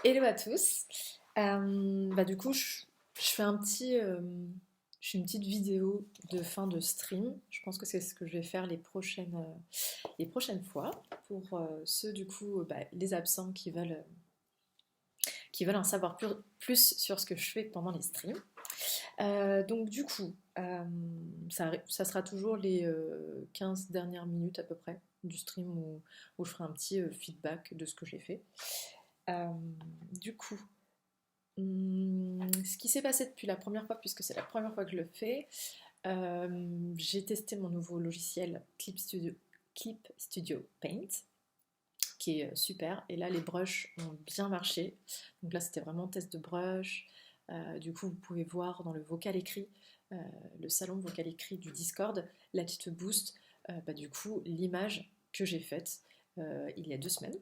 Hello à tous. Du coup, je fais je fais une petite vidéo de fin de stream. Je pense que c'est ce que je vais faire les prochaines fois pour ceux du coup, les absents qui veulent en savoir plus sur ce que je fais pendant les streams. Donc du coup, ça sera toujours les 15 dernières minutes à peu près du stream où je ferai un petit feedback de ce que j'ai fait. Euh, du coup, ce qui s'est passé depuis la première fois, puisque c'est la première fois que je le fais, j'ai testé mon nouveau logiciel Clip Studio Paint, qui est super. Et là, les brushes ont bien marché. Donc là, c'était vraiment test de brush. Du coup, vous pouvez voir dans le vocal écrit, euh, le salon vocal écrit du Discord, la petite boost, du coup, l'image que j'ai faite il y a 2 semaines.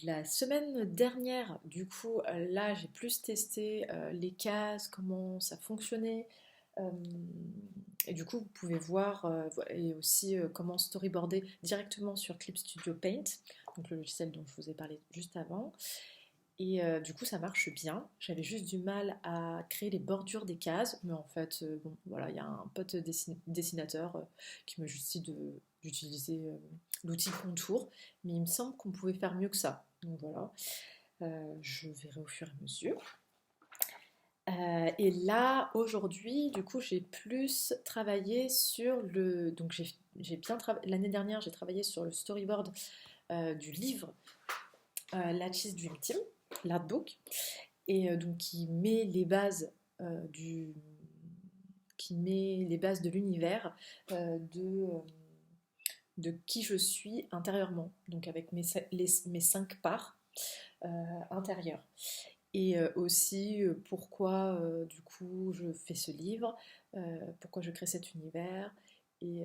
La semaine dernière, du coup, là, j'ai plus testé les cases, comment ça fonctionnait. Euh, et du coup, vous pouvez voir et aussi comment storyboarder directement sur Clip Studio Paint, donc le logiciel dont je vous ai parlé juste avant. Et du coup, ça marche bien. J'avais juste du mal à créer les bordures des cases, mais en fait, bon, voilà, il y a un pote dessinateur qui m'a juste dit d'utiliser l'outil contour, mais il me semble qu'on pouvait faire mieux que ça. Donc voilà, je verrai au fur et à mesure. Et là, aujourd'hui, du coup, j'ai plus travaillé sur le. Donc, j'ai bien travaillé. L'année dernière, j'ai travaillé sur le storyboard du livre Latchis Dream Team, l'artbook, et donc qui met les bases de l'univers euh, de, euh, de qui je suis intérieurement, donc avec mes 5 parts intérieures. Et aussi pourquoi du coup je fais ce livre, pourquoi je crée cet univers. Et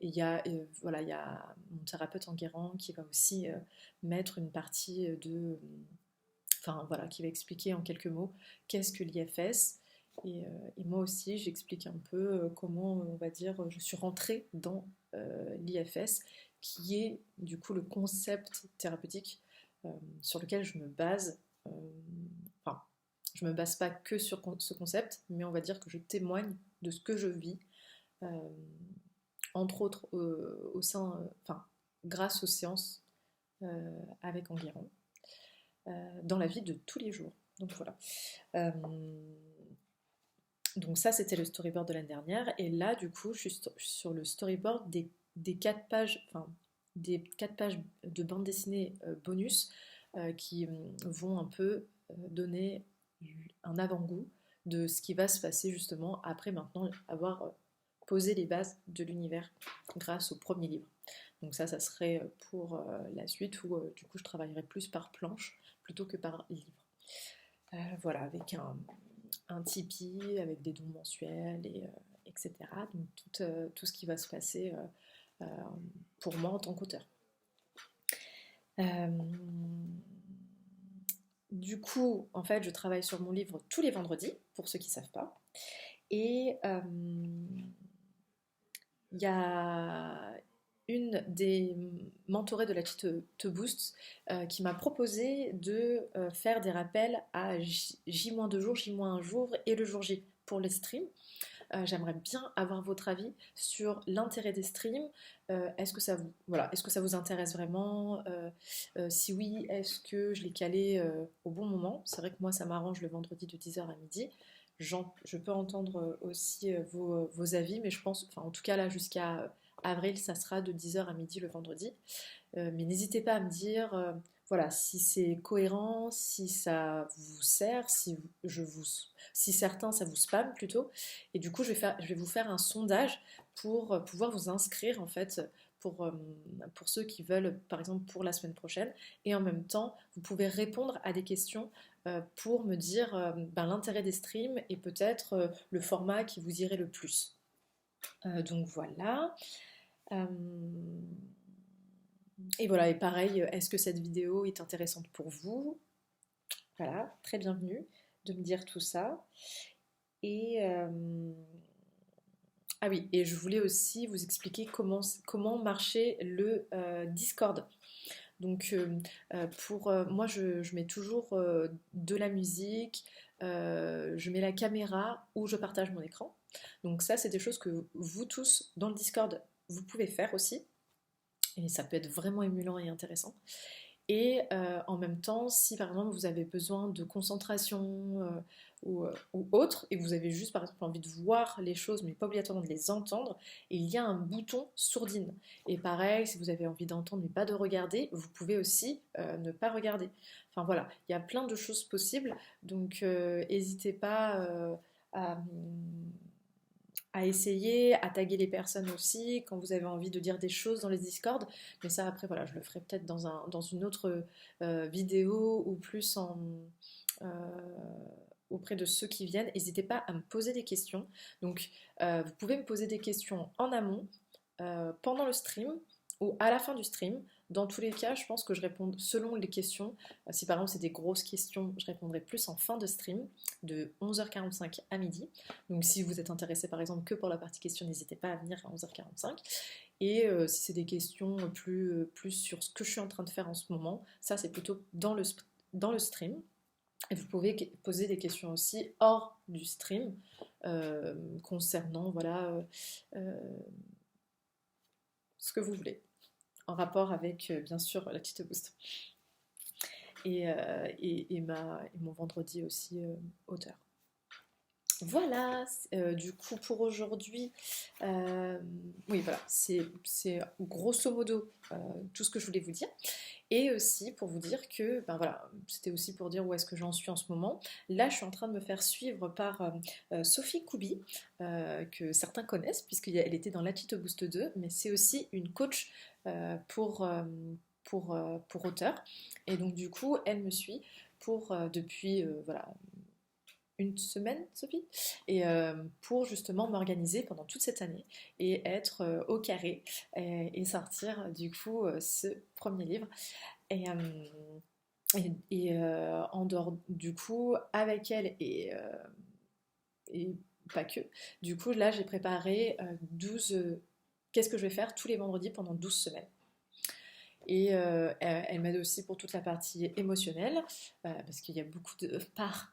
il y a, voilà, il y a mon thérapeute en guérant qui va aussi mettre une partie enfin voilà, qui va expliquer en quelques mots qu'est-ce que l'IFS. Et moi aussi, j'explique un peu comment, on va dire, je suis rentrée dans l'IFS, qui est du coup le concept thérapeutique euh, sur lequel je me base. euh, enfin, je me base pas que sur ce concept, mais on va dire que je témoigne de ce que je vis, euh, entre autres au sein, enfin, grâce aux séances avec Enguerrand, dans la vie de tous les jours. Donc voilà. Euh, donc ça, c'était le storyboard de l'année dernière. Et là, du coup, je suis sur le storyboard des 4 pages, enfin, des 4 pages de bande dessinée bonus qui vont un peu donner un avant-goût de ce qui va se passer justement après maintenant avoir posé les bases de l'univers grâce au premier livre. Donc ça serait pour la suite où du coup je travaillerai plus par planche plutôt que par livre. Voilà, avec un Tipeee, avec des dons mensuels, etc. Donc tout ce qui va se passer euh, pour moi en tant qu'auteur. Euh, du coup, en fait, je travaille sur mon livre tous les vendredis, pour ceux qui ne savent pas. Et il y a une des mentorées de la Te Boost qui m'a proposé de faire des rappels à J-2 jours, J-1 jour et le jour J pour les streams. J'aimerais bien avoir votre avis sur l'intérêt des streams. Est-ce que est-ce que ça vous intéresse vraiment? Si oui, est-ce que je l'ai calé au bon moment? C'est vrai que moi, ça m'arrange le vendredi de 10h à midi. Je peux entendre aussi vos avis, mais je pense, enfin en tout cas là jusqu'à avril, ça sera de 10h à midi le vendredi. Mais n'hésitez pas à me dire voilà, si c'est cohérent, si ça vous sert, si certains ça vous spam plutôt. Et du coup, je vais vous faire un sondage pour pouvoir vous inscrire en fait pour ceux qui veulent, par exemple, pour la semaine prochaine. Et en même temps, vous pouvez répondre à des questions pour me dire l'intérêt des streams et peut-être le format qui vous irait le plus. Donc voilà. Euh, et voilà, et pareil, est-ce que cette vidéo est intéressante pour vous? Voilà, très bienvenue de me dire tout ça. Et ah oui, et je voulais aussi vous expliquer comment marchait le Discord. Donc moi, je mets toujours de la musique, je mets la caméra ou je partage mon écran. Donc ça, c'est des choses que vous tous, dans le Discord, vous pouvez faire aussi. Et ça peut être vraiment émulant et intéressant. Et en même temps, si par exemple vous avez besoin de concentration ou autre, et que vous avez juste par exemple envie de voir les choses, mais pas obligatoirement de les entendre, il y a un bouton sourdine. Et pareil, si vous avez envie d'entendre mais pas de regarder, vous pouvez aussi ne pas regarder. Enfin voilà, il y a plein de choses possibles, donc n'hésitez pas à essayer, à taguer les personnes aussi quand vous avez envie de dire des choses dans les Discord. Mais ça, après, voilà, je le ferai peut-être dans une autre vidéo ou plus euh, auprès de ceux qui viennent. N'hésitez pas à me poser des questions. Donc, vous pouvez me poser des questions en amont, pendant le stream ou à la fin du stream. Dans tous les cas, je pense que je réponds selon les questions. Si par exemple c'est des grosses questions, je répondrai plus en fin de stream, de 11h45 à midi. Donc si vous êtes intéressé par exemple que pour la partie question, n'hésitez pas à venir à 11h45. Et si c'est des questions plus sur ce que je suis en train de faire en ce moment, ça c'est plutôt dans le stream. Et vous pouvez poser des questions aussi hors du stream concernant voilà, ce que vous voulez, en rapport avec bien sûr la petite boost. Et mon vendredi aussi auteur. Voilà, du coup pour aujourd'hui, oui voilà, c'est grosso modo tout ce que je voulais vous dire. Et aussi pour vous dire que, ben voilà, c'était aussi pour dire où est-ce que j'en suis en ce moment. Là, je suis en train de me faire suivre par Sophie Koubi, que certains connaissent, puisqu'elle était dans l'Attitude Boost 2, mais c'est aussi une coach pour auteurs. Et donc, du coup, elle me suit depuis voilà, une semaine, Sophie, et pour justement m'organiser pendant toute cette année et être au carré et sortir du coup ce premier livre. Et, en dehors du coup, avec elle et pas que, du coup là j'ai préparé 12. Qu'est-ce que je vais faire tous les vendredis pendant 12 semaines. Et elle m'aide aussi pour toute la partie émotionnelle, parce qu'il y a beaucoup de parts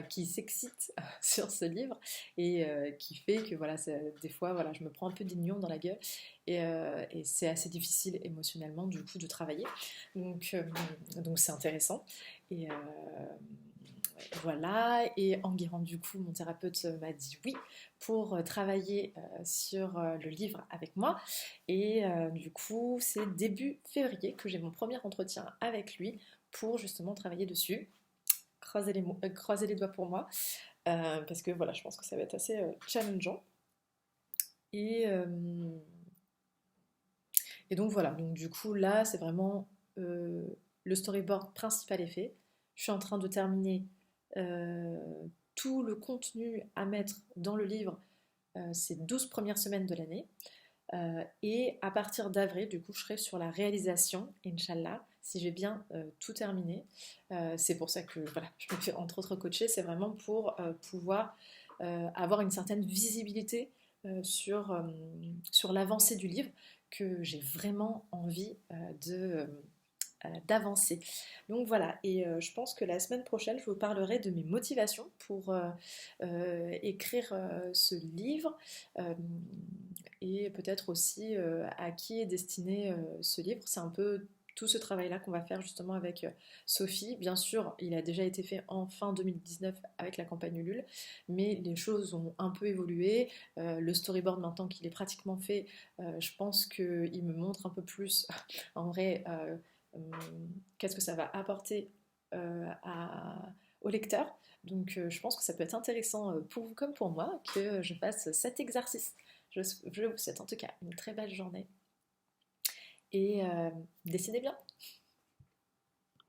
qui s'excitent sur ce livre et qui fait que voilà, des fois voilà, je me prends un peu d'ignon dans la gueule et c'est assez difficile émotionnellement du coup de travailler. Donc c'est intéressant. Et voilà, et Enguerrand, du coup, mon thérapeute m'a dit oui pour travailler sur le livre avec moi. Et du coup, c'est début février que j'ai mon premier entretien avec lui pour justement travailler dessus. Croisez les doigts pour moi, parce que voilà, je pense que ça va être assez challengeant. Et, et donc voilà, donc du coup là, c'est vraiment le storyboard principal est fait. Je suis en train de terminer euh, tout le contenu à mettre dans le livre ces 12 premières semaines de l'année. Et à partir d'avril, du coup, je serai sur la réalisation, Inch'Allah, si j'ai bien tout terminé. C'est pour ça que voilà, je me fais entre autres coacher, c'est vraiment pour pouvoir avoir une certaine visibilité sur l'avancée du livre que j'ai vraiment envie d'avancer. Donc voilà, et je pense que la semaine prochaine, je vous parlerai de mes motivations pour écrire ce livre et peut-être aussi à qui est destiné ce livre. C'est un peu tout ce travail-là qu'on va faire justement avec Sophie. Bien sûr, il a déjà été fait en fin 2019 avec la campagne Ulule, mais les choses ont un peu évolué. Le storyboard, maintenant qu'il est pratiquement fait, je pense qu'il me montre un peu plus en vrai qu'est-ce que ça va apporter au lecteur. Donc je pense que ça peut être intéressant pour vous comme pour moi que je fasse cet exercice. Je vous souhaite en tout cas une très belle journée et dessinez bien.